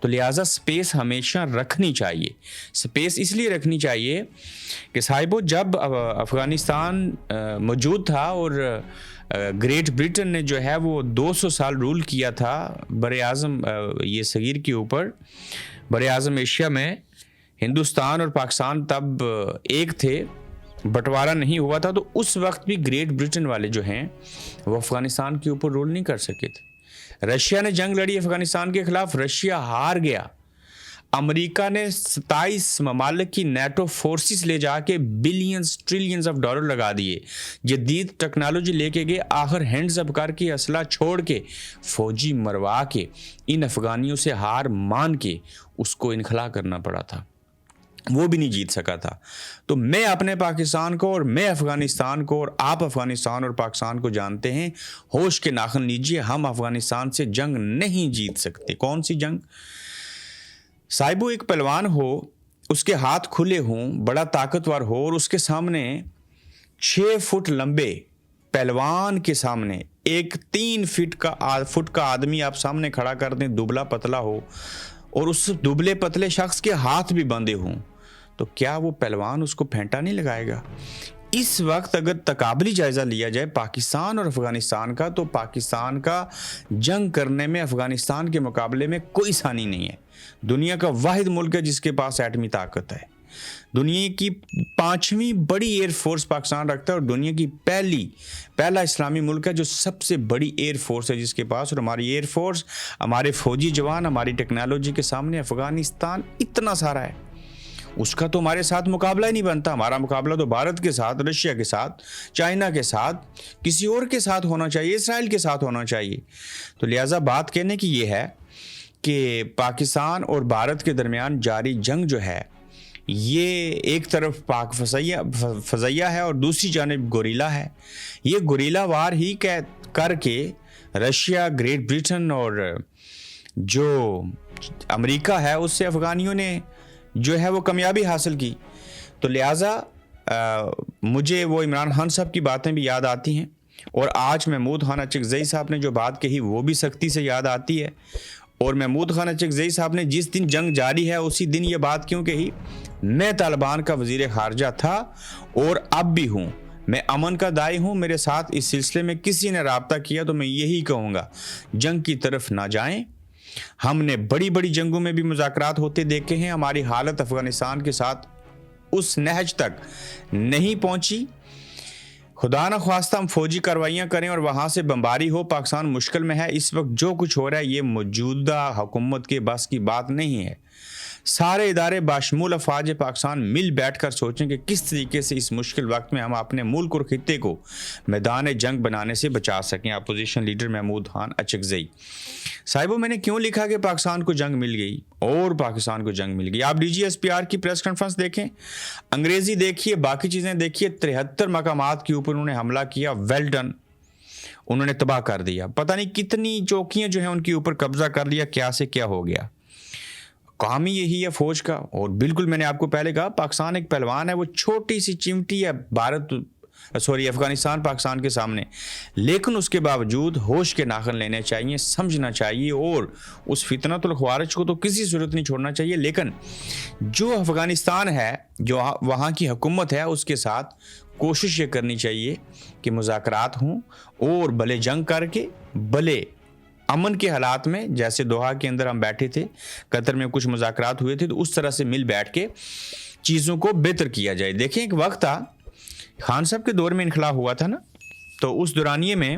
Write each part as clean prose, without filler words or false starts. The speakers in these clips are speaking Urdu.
تو لہٰذا اسپیس ہمیشہ رکھنی چاہیے. اسپیس اس لیے رکھنی چاہیے کہ صاحبو جب افغانستان موجود تھا اور گریٹ برٹن نے جو ہے وہ 200 سال رول کیا تھا بر اعظم یہ صغیر کے اوپر. بر اعظم ایشیا میں ہندوستان اور پاکستان تب ایک تھے, بٹوارا نہیں ہوا تھا. تو اس وقت بھی گریٹ برٹن والے جو ہیں وہ افغانستان کے اوپر رول نہیں کر سکے تھے. رشیا نے جنگ لڑی افغانستان کے خلاف, رشیا ہار گیا. امریکہ نے 27 ممالک کی نیٹو فورسز لے جا کے بلینز ٹریلینز آف ڈالر لگا دیے, جدید ٹیکنالوجی لے کے گئے, آخر ہینڈز اپ کر کے اسلحہ چھوڑ کے فوجی مروا کے ان افغانیوں سے ہار مان کے اس کو انخلا کرنا پڑا تھا. وہ بھی نہیں جیت سکا تھا. تو میں اپنے پاکستان کو اور میں افغانستان کو اور آپ افغانستان اور پاکستان کو جانتے ہیں, ہوش کے ناخن لیجئے, ہم افغانستان سے جنگ نہیں جیت سکتے. کون سی جنگ صاحبو؟ ایک پہلوان ہو, اس کے ہاتھ کھلے ہوں, بڑا طاقتور ہو, اور اس کے سامنے 6 فٹ لمبے پہلوان کے سامنے ایک 3 فٹ کا آدمی آپ سامنے کھڑا کر دیں, دبلا پتلا ہو, اور اس دبلے پتلے شخص کے ہاتھ بھی بندھے ہوں, تو کیا وہ پہلوان اس کو پھینٹا نہیں لگائے گا؟ اس وقت اگر تقابلی جائزہ لیا جائے پاکستان اور افغانستان کا, تو پاکستان کا جنگ کرنے میں افغانستان کے مقابلے میں کوئی ثانی نہیں ہے. دنیا کا واحد ملک ہے جس کے پاس ایٹمی طاقت ہے. دنیا کی 5ویں بڑی ایئر فورس پاکستان رکھتا ہے, اور دنیا کی پہلا اسلامی ملک ہے جو سب سے بڑی ایئر فورس ہے جس کے پاس. اور ہماری ایئر فورس, ہمارے فوجی جوان, ہماری ٹیکنالوجی کے سامنے افغانستان اتنا سارا ہے, اس کا تو ہمارے ساتھ مقابلہ ہی نہیں بنتا. ہمارا مقابلہ تو بھارت کے ساتھ, رشیا کے ساتھ, چائنا کے ساتھ, کسی اور کے ساتھ ہونا چاہیے, اسرائیل کے ساتھ ہونا چاہیے. تو لہٰذا بات کہنے کی یہ ہے کہ پاکستان اور بھارت کے درمیان جاری جنگ جو ہے یہ ایک طرف پاک فضائیہ ہے اور دوسری جانب گوریلا ہے. یہ گوریلا وار ہی کر کے رشیا, گریٹ برٹن اور جو امریکہ ہے اس سے افغانیوں نے جو ہے وہ کامیابی حاصل کی. تو لہٰذا مجھے وہ عمران خان صاحب کی باتیں بھی یاد آتی ہیں, اور آج محمود خان اچکزئی صاحب نے جو بات کہی وہ بھی سختی سے یاد آتی ہے. اور محمود خان اچکزئی صاحب نے جس دن جنگ جاری ہے اسی دن یہ بات کیوں کہی, میں طالبان کا وزیر خارجہ تھا اور اب بھی ہوں, میں امن کا داعی ہوں. میرے ساتھ اس سلسلے میں کسی نے رابطہ کیا تو میں یہی کہوں گا, جنگ کی طرف نہ جائیں. ہم نے بڑی بڑی جنگوں میں بھی مذاکرات ہوتے دیکھے ہیں, ہماری حالت افغانستان کے ساتھ اس نہج تک نہیں پہنچی. خدا نہ خواستہ ہم فوجی کارروائیاں کریں اور وہاں سے بمباری ہو, پاکستان مشکل میں ہے. اس وقت جو کچھ ہو رہا ہے یہ موجودہ حکومت کے بس کی بات نہیں ہے. سارے ادارے باشمول افواج پاکستان مل بیٹھ کر سوچیں کہ کس طریقے سے اس مشکل وقت میں ہم اپنے ملک اور خطے کو میدان جنگ بنانے سے بچا سکیں. اپوزیشن لیڈر محمود خان اچکزئی صاحبوں, میں نے کیوں لکھا کہ پاکستان کو جنگ مل گئی اور پاکستان کو جنگ مل گئی. آپ DGSPR کی پریس کانفرنس دیکھیں, انگریزی دیکھیے, باقی چیزیں دیکھیے, 73 مقامات کے اوپر انہوں نے حملہ کیا. ویل ڈن, انہوں نے تباہ کر دیا. پتہ نہیں کتنی چوکیاں جو ہیں ان کے اوپر قبضہ کر لیا, کیا سے کیا ہو گیا. کام ہی یہی ہے فوج کا. اور بالکل میں نے آپ کو پہلے کہا پاکستان ایک پہلوان ہے, وہ چھوٹی سی چمٹی ہے افغانستان پاکستان کے سامنے, لیکن اس کے باوجود ہوش کے ناخن لینے چاہیے, سمجھنا چاہیے, اور اس فتنۃ الخوارج کو تو کسی صورت نہیں چھوڑنا چاہیے. لیکن جو افغانستان ہے, جو وہاں کی حکومت ہے, اس کے ساتھ کوشش یہ کرنی چاہیے کہ مذاکرات ہوں, اور بھلے جنگ کر کے, بھلے امن کے حالات میں, جیسے دوحہ کے اندر ہم بیٹھے تھے, قطر میں کچھ مذاکرات ہوئے تھے, تو اس طرح سے مل بیٹھ کے چیزوں کو بہتر کیا جائے. دیکھیں ایک وقت تھا خان صاحب کے دور میں انخلا ہوا تھا نا, تو اس دورانیے میں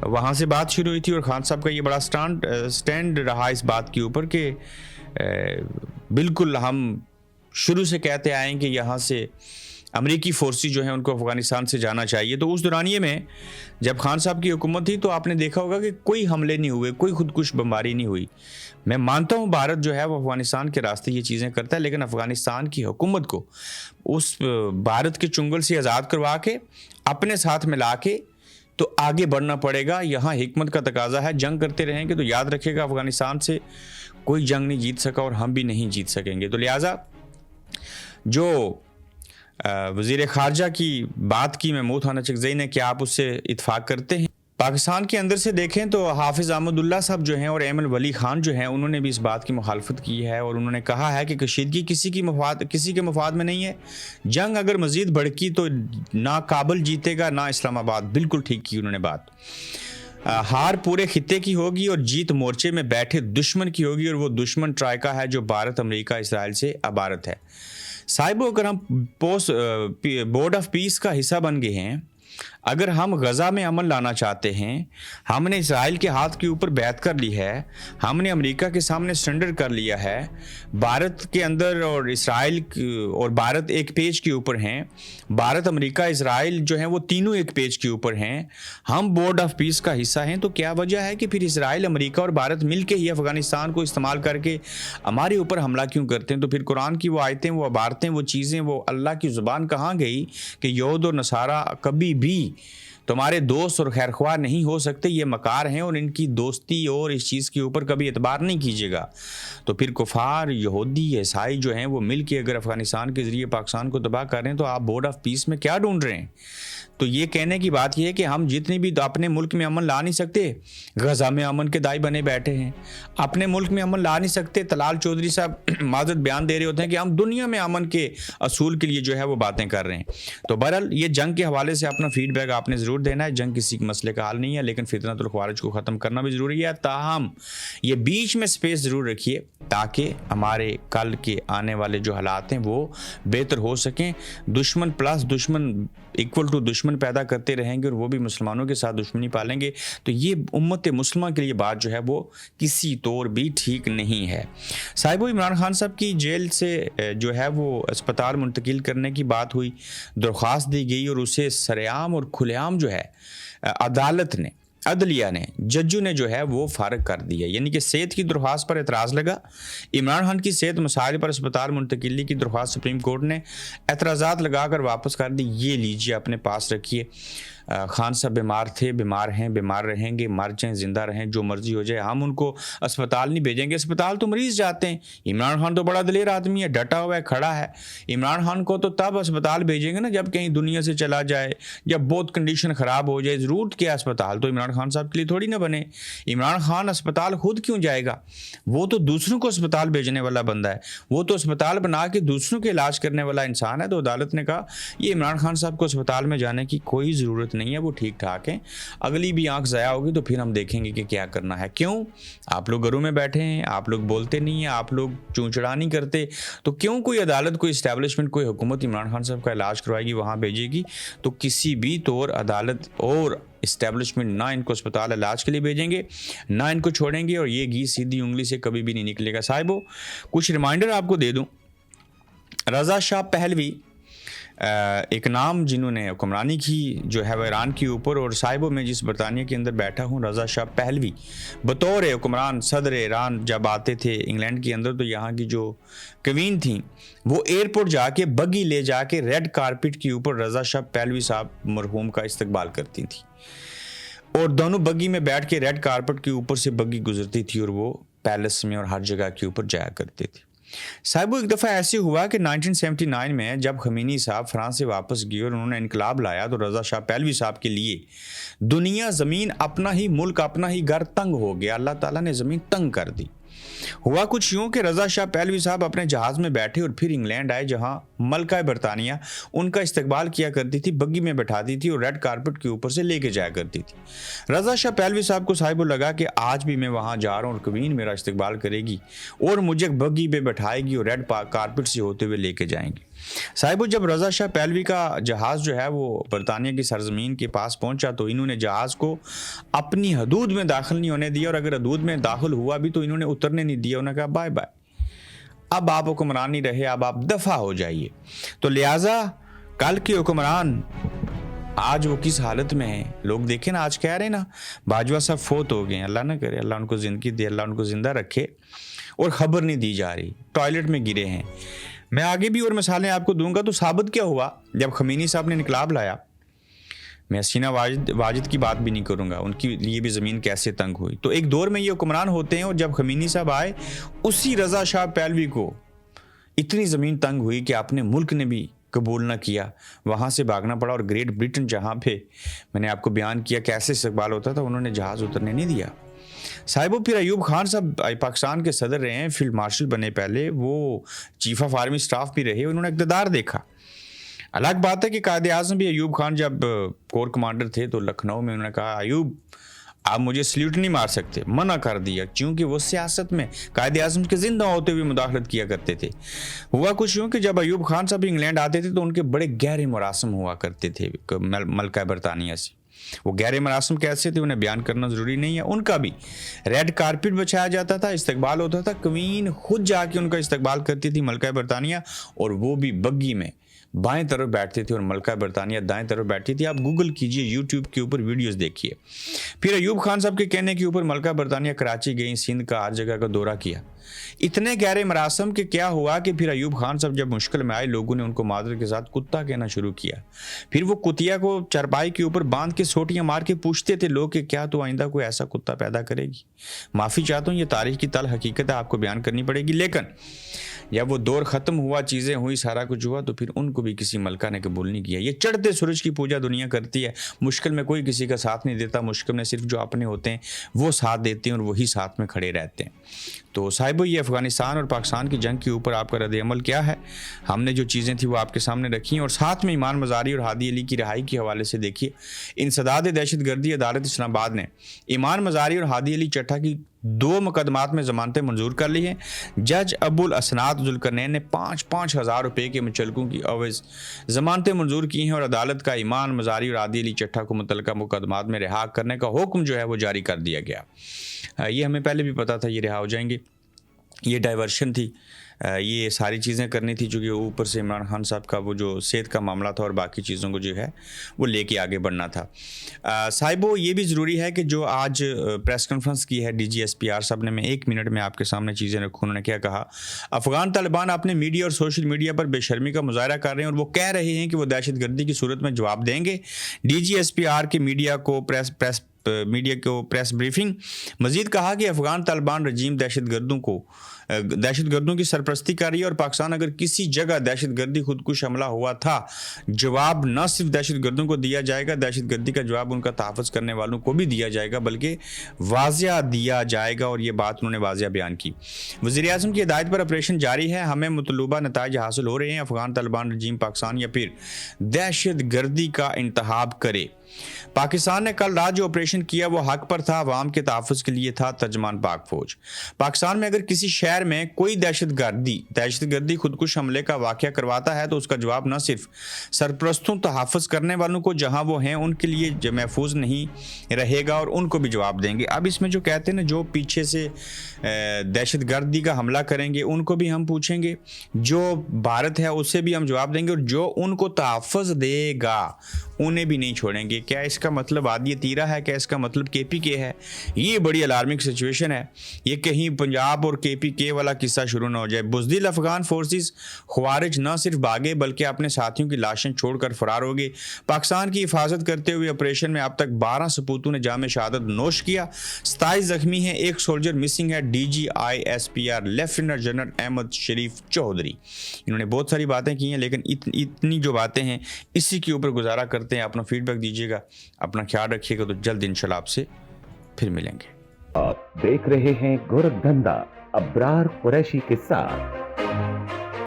وہاں سے بات شروع ہوئی تھی, اور خان صاحب کا یہ بڑا سٹینڈ رہا اس بات کے اوپر کہ بالکل ہم شروع سے کہتے آئے ہیں کہ یہاں سے امریکی فورسز جو ہیں ان کو افغانستان سے جانا چاہیے. تو اس دورانیے میں جب خان صاحب کی حکومت تھی تو آپ نے دیکھا ہوگا کہ کوئی حملے نہیں ہوئے, کوئی خودکش بمباری نہیں ہوئی. میں مانتا ہوں بھارت جو ہے وہ افغانستان کے راستے یہ چیزیں کرتا ہے, لیکن افغانستان کی حکومت کو اس بھارت کے چنگل سے آزاد کروا کے اپنے ساتھ ملا کے تو آگے بڑھنا پڑے گا. یہاں حکمت کا تقاضا ہے. جنگ کرتے رہیں گے تو یاد رکھے گا افغانستان سے کوئی جنگ نہیں جیت سکا, اور ہم بھی نہیں جیت سکیں گے. تو لہٰذا جو وزیر خارجہ کی بات کی محمود خان اچکزئی نے, کیا آپ اس سے اتفاق کرتے ہیں؟ پاکستان کے اندر سے دیکھیں تو حافظ احمد اللہ صاحب جو ہیں اور ایمن ولی خان جو ہیں انہوں نے بھی اس بات کی مخالفت کی ہے اور انہوں نے کہا ہے کہ کشیدگی کسی کے مفاد میں نہیں ہے. جنگ اگر مزید بڑھکی تو نہ کابل جیتے گا نہ اسلام آباد. بالکل ٹھیک کی انہوں نے بات. ہار پورے خطے کی ہوگی اور جیت مورچے میں بیٹھے دشمن کی ہوگی، اور وہ دشمن ٹرائکا ہے جو بھارت، امریکہ، اسرائیل سے عبارت ہے. صاحبو، اگر ہم بورڈ آف پیس کا حصہ بن گئے ہیں، اگر ہم غزہ میں امن لانا چاہتے ہیں، ہم نے اسرائیل کے ہاتھ کے اوپر بیعت کر لی ہے، ہم نے امریکہ کے سامنے سرنڈر کر لیا ہے، بھارت کے اندر اور اسرائیل اور بھارت ایک پیج کے اوپر ہیں، بھارت، امریکہ، اسرائیل جو ہیں وہ تینوں ایک پیج کے اوپر ہیں، ہم بورڈ آف پیس کا حصہ ہیں، تو کیا وجہ ہے کہ پھر اسرائیل، امریکہ اور بھارت مل کے ہی افغانستان کو استعمال کر کے ہمارے اوپر حملہ کیوں کرتے ہیں؟ تو پھر قرآن کی وہ آیتیں، وہ عبارتیں، وہ چیزیں، وہ اللہ کی زبان کہاں گئی کہ یہود اور نصارہ کبھی بھی تمہارے دوست اور خیر خواہ نہیں ہو سکتے، یہ مکار ہیں اور ان کی دوستی اور اس چیز کے اوپر کبھی اعتبار نہیں کیجیے گا. تو پھر کفار، یہودی، عیسائی جو ہیں وہ مل کے اگر افغانستان کے ذریعے پاکستان کو تباہ کر رہے ہیں تو آپ بورڈ آف پیس میں کیا ڈھونڈ رہے ہیں؟ تو یہ کہنے کی بات یہ ہے کہ ہم جتنی بھی اپنے ملک میں امن لا نہیں سکتے، غزہ میں امن کے دائی بنے بیٹھے ہیں. اپنے ملک میں امن لا نہیں سکتے، طلال چودھری صاحب معذرت بیان دے رہے ہوتے ہیں کہ ہم دنیا میں امن کے اصول کے لیے جو ہے وہ باتیں کر رہے ہیں. تو بہرحال یہ جنگ کے حوالے سے اپنا فیڈ بیک آپ نے ضرور دینا ہے. جنگ کسی مسئلے کا حل نہیں ہے، لیکن فتنۃ الخوارج کو ختم کرنا بھی ضروری ہے. تاہم یہ بیچ میں سپیس ضرور رکھیے تاکہ ہمارے کل کے آنے والے جو حالات ہیں وہ بہتر ہو سکیں. دشمن پلس دشمن ایکول ٹو دشمن پیدا کرتے رہیں گے اور وہ بھی مسلمانوں کے ساتھ دشمنی پالیں گے، تو یہ امت مسلمہ کے لیے بات جو ہے وہ کسی طور بھی ٹھیک نہیں ہے. صاحبو، عمران خان صاحب کی جیل سے جو ہے وہ اسپتال منتقل کرنے کی بات ہوئی، درخواست دی گئی اور اسے سرعام اور کھلے عام جو ہے عدالت نے، عدلیہ نے، ججوں نے جو ہے وہ فارغ کر دیا. یعنی کہ صحت کی درخواست پر اعتراض لگا، عمران خان کی صحت مسائل پر اسپتال منتقلی کی درخواست سپریم کورٹ نے اعتراضات لگا کر واپس کر دی. یہ لیجیے، اپنے پاس رکھیے. خان صاحب بیمار تھے، بیمار ہیں، بیمار رہیں گے، مر جائیں، زندہ رہیں، جو مرضی ہو جائے، ہم ان کو اسپتال نہیں بھیجیں گے. اسپتال تو مریض جاتے ہیں. عمران خان تو بڑا دلیر آدمی ہے، ڈٹا ہوا ہے، کھڑا ہے. عمران خان کو تو تب اسپتال بھیجیں گے نا جب کہیں دنیا سے چلا جائے، جب بہت کنڈیشن خراب ہو جائے. ضرورت کیا اسپتال تو عمران خان صاحب کے لیے تھوڑی نہ بنے. عمران خان اسپتال خود کیوں جائے گا؟ وہ تو دوسروں کو اسپتال بھیجنے والا بندہ ہے، وہ تو اسپتال بنا کے دوسروں کے علاج کرنے والا انسان ہے. تو عدالت نے کہا یہ عمران خان صاحب کو اسپتال میں جانے کی کوئی ضرورت نہیں ہے، وہ ٹھیک ٹھاک ہیں. اگلی بھی آنکھ ضائع ہوگی تو پھر ہم دیکھیں گے کہ کیا کرنا ہے. کیوں آپ لوگ گھروں میں بیٹھے ہیں، آپ لوگ بولتے نہیں ہیں، آپ لوگ چونچڑا نہیں کرتے، تو کیوں کوئی عدالت، کوئی اسٹیبلشمنٹ، کوئی حکومت عمران خان صاحب کا علاج کروائے گی، وہاں بھیجے گی؟ تو کسی بھی طور عدالت اور اسٹیبلشمنٹ نہ ان کو اسپتال علاج کے لیے بھیجیں گے، نہ ان کو چھوڑیں گے، اور یہ گھی سیدھی انگلی سے کبھی بھی نہیں نکلے گا. صاحبو، کچھ ریمائنڈر آپ کو دے دوں. رضا شاہ پہلوی ایک نام جنہوں نے حکمرانی کی جو ہے وہ ایران کے اوپر، اور صاحبوں میں جس برطانیہ کے اندر بیٹھا ہوں، رضا شاہ پہلوی بطور حکمران صدر ایران جب آتے تھے انگلینڈ کے اندر، تو یہاں کی جو کوین تھیں وہ ایئرپورٹ جا کے بگی لے جا کے ریڈ کارپٹ کے اوپر رضا شاہ پہلوی صاحب مرحوم کا استقبال کرتی تھیں، اور دونوں بگی میں بیٹھ کے ریڈ کارپٹ کے اوپر سے بگی گزرتی تھی اور وہ پیلس میں اور ہر جگہ کے اوپر جایا کرتے تھے. صاحب ایک دفعہ ایسے ہوا کہ 1979 میں جب خمینی صاحب فرانس سے واپس گئے اور انہوں نے انقلاب لایا، تو رضا شاہ پہلوی صاحب کے لیے دنیا، زمین، اپنا ہی ملک، اپنا ہی گھر تنگ ہو گیا. اللہ تعالیٰ نے زمین تنگ کر دی. ہوا کچھ یوں کہ رضا شاہ پہلوی صاحب اپنے جہاز میں بیٹھے اور پھر انگلینڈ آئے، جہاں ملکہ برطانیہ ان کا استقبال کیا کرتی تھی، بگی میں بٹھاتی تھی اور ریڈ کارپٹ کے اوپر سے لے کے جایا کرتی تھی. رضا شاہ پہلوی صاحب کو صاحب لگا کہ آج بھی میں وہاں جا رہا ہوں اور کوین میرا استقبال کرے گی اور مجھے بگی پہ بٹھائے گی اور ریڈ کارپٹ سے ہوتے ہوئے لے کے جائیں گی. صاحب جب رضا شاہ پہلوی کا جہاز جو ہے وہ برطانیہ کی سرزمین کے پاس پہنچا، تو انہوں نے جہاز کو اپنی حدود میں داخل نہیں ہونے دیا، اور اگر حدود میں داخل ہوا بھی تو انہوں نے اترنے نہیں دیا. انہوں نے کہا بائے بائے، اب آپ حکمران نہیں رہے، اب آپ دفع ہو جائیے. تو لہٰذا کل کے حکمران آج وہ کس حالت میں ہیں؟ لوگ دیکھیں نا، آج کہہ رہے ہیں نا باجوہ صاحب فوت ہو گئے ہیں، اللہ نہ کرے، اللہ ان کو زندگی دے، اللہ ان کو زندہ رکھے، اور خبر نہیں دی جا رہی، ٹوائلٹ میں گرے ہیں. میں آگے بھی اور مثالیں آپ کو دوں گا. تو ثابت کیا ہوا جب خمینی صاحب نے انقلاب لایا؟ میں حسینہ واجد کی بات بھی نہیں کروں گا، ان کی لیے بھی زمین کیسے تنگ ہوئی. تو ایک دور میں یہ حکمران ہوتے ہیں، اور جب خمینی صاحب آئے، اسی رضا شاہ پہلوی کو اتنی زمین تنگ ہوئی کہ اپنے ملک نے بھی قبول نہ کیا, وہاں سے بھاگنا پڑا, اور گریٹ برٹن جہاں پہ میں نے آپ کو بیان کیا کیسے استقبال ہوتا تھا, انہوں نے جہاز اترنے نہیں دیا. صاحبوں پھر ایوب خان صاحب پاکستان کے صدر رہے ہیں, فیلڈ مارشل بنے, پہلے وہ چیف آف آرمی سٹاف بھی رہے, انہوں نے اقتدار دیکھا. الگ بات ہے کہ قائد اعظم بھی ایوب خان جب کور کمانڈر تھے تو لکھنؤ میں انہوں نے کہا ایوب آپ مجھے سلیوٹ نہیں مار سکتے, منع کر دیا, کیونکہ وہ سیاست میں قائد اعظم کے زندہ ہوتے ہوئے مداخلت کیا کرتے تھے. ہوا کچھ یوں کہ جب ایوب خان صاحب انگلینڈ آتے تھے تو ان کے بڑے گہرے مراسم ہوا کرتے تھے ملکہ برطانیہ سے. وہ گہرے مراسم کیسے تھے انہیں بیان کرنا ضروری نہیں ہے. ان کا بھی ریڈ کارپٹ بچھایا جاتا تھا, استقبال ہوتا تھا, کوئین خود جا کے ان کا استقبال کرتی تھی ملکہ برطانیہ, اور وہ بھی بگی میں بائیں طرف بیٹھتے تھے اور ملکہ برطانیہ دائیں طرف بیٹھتی تھی. آپ گوگل کیجئے, یوٹیوب کے اوپر ویڈیوز دیکھیے. پھر ایوب خان صاحب کے کہنے کے اوپر ملکہ برطانیہ کراچی گئیں, سندھ کا ہر جگہ کا دورہ کیا. اتنے گہرے مراسم کہ کیا ہوا کہ پھر ایوب خان صاحب جب مشکل میں آئے, لوگوں نے ان کو معذرت کے ساتھ کتا کہنا شروع کیا. پھر وہ کتیا کو چرپائی کے اوپر باندھ کے سوٹیاں مار کے پوچھتے تھے لوگ کہ کیا تو آئندہ کوئی ایسا کتا پیدا کرے گی. معافی چاہتا ہوں, یہ تاریخ کی تل حقیقت ہے, آپ کو بیان کرنی پڑے گی. لیکن جب وہ دور ختم ہوا, چیزیں ہوئی, سارا کچھ ہوا, تو پھر ان کو بھی کسی ملکہ نے قبول نہیں کیا. یہ چڑھتے سورج کی پوجا دنیا کرتی ہے, مشکل میں کوئی کسی کا ساتھ نہیں دیتا, مشکل میں صرف جو اپنے ہوتے ہیں وہ ساتھ دیتے ہیں اور وہی ساتھ میں کھڑے رہتے ہیں. تو صاحبو یہ افغانستان اور پاکستان کی جنگ کے اوپر آپ کا رد عمل کیا ہے؟ ہم نے جو چیزیں تھیں وہ آپ کے سامنے رکھی ہیں, اور ساتھ میں ایمان مزاری اور ہادی علی کی رہائی کے حوالے سے دیکھیے. انسداد دہشت گردی عدالت اسلام آباد نے ایمان مزاری اور ہادی علی چٹھا کی 2 مقدمات میں ضمانتیں منظور کر لی ہیں. جج ابو الاسناد ذوالقرنین نے 5,000 روپے کے مچلکوں کی عوض ضمانتیں منظور کی ہیں, اور عدالت کا ایمان مزاری اور ہادی علی چٹھا کو متعلقہ مقدمات میں رہا کرنے کا حکم جو ہے وہ جاری کر دیا گیا. یہ ہمیں پہلے بھی پتا تھا یہ رہا ہو جائیں گے. یہ ڈائیورشن تھی, یہ ساری چیزیں کرنی تھی, چونکہ اوپر سے عمران خان صاحب کا وہ جو صحت کا معاملہ تھا اور باقی چیزوں کو جو ہے وہ لے کے آگے بڑھنا تھا. صاحبو یہ بھی ضروری ہے کہ جو آج پریس کانفرنس کی ہے D G S P R صاحب نے, میں 1 منٹ میں آپ کے سامنے چیزیں رکھوں. انہوں نے کیا کہا؟ افغان طالبان اپنے میڈیا اور سوشل میڈیا پر بے شرمی کا مظاہرہ کر رہے ہیں, اور وہ کہہ رہے ہیں کہ وہ دہشت گردی کی صورت میں جواب دیں گے. D G S P R کے میڈیا کو پریس بریفنگ. مزید کہا کہ افغان طالبان رجیم دہشت گردوں کی سرپرستی کر رہی ہے, اور پاکستان اگر کسی جگہ دہشت گردی خودکش حملہ ہوا تھا, جواب نہ صرف دہشت گردوں کو دیا جائے گا, دہشت گردی کا جواب ان کا تحفظ کرنے والوں کو بھی دیا جائے گا, بلکہ واضح دیا جائے گا. اور یہ بات انہوں نے واضح بیان کی. وزیر اعظم کی ہدایت پر آپریشن جاری ہے, ہمیں مطلوبہ نتائج حاصل ہو رہے ہیں. افغان طالبان رجیم پاکستان یا پھر دہشت گردی کا انتخاب کرے. پاکستان نے کل رات جو آپریشن کیا وہ حق پر تھا, عوام کے تحفظ کے لیے تھا. ترجمان پاک فوج. پاکستان میں اگر کسی شہر میں کوئی دہشت گردی خودکش حملے کا واقعہ کرواتا ہے تو اس کا جواب نہ صرف سرپرستوں تحفظ کرنے والوں کو جہاں وہ ہیں ان کے لیے محفوظ نہیں رہے گا, اور ان کو بھی جواب دیں گے. اب اس میں جو کہتے ہیں نا, جو پیچھے سے دہشت گردی کا حملہ کریں گے ان کو بھی ہم پوچھیں گے, جو بھارت ہے اسے بھی ہم جواب دیں گے, اور جو ان کو تحفظ دے گا انہیں بھی نہیں چھوڑیں گے. کیا اس کا مطلب عادی تیرہ ہے؟ کیا اس کا مطلب کے پی کے ہے؟ یہ بڑی الارمنگ سچویشن ہے. یہ کہیں پنجاب اور کے پی کے والا قصہ شروع نہ ہو جائے. بزدل افغان فورسز خوارج نہ صرف بھاگے بلکہ اپنے ساتھیوں کی لاشیں چھوڑ کر فرار ہو گئے. پاکستان کی حفاظت کرتے ہوئے آپریشن میں اب تک 12 سپوتوں نے جام شہادت نوش کیا. 27 زخمی ہیں, 1 سولجر مسنگ ہے. D G I S P R lieutenant general Ahmed Sharif Chaudhry. انہوں نے بہت ساری باتیں کی ہیں, لیکن اتنی جو باتیں ہیں اسی کے اوپر گزارا کرتے ہیں. اپنا فیڈ بیک دیجیے گا, اپنا خیال رکھیے گا, تو جلد انشاءاللہ آپ سے پھر ملیں گے. آپ دیکھ رہے ہیں گورکھ دھندا ابرار قریشی کے ساتھ.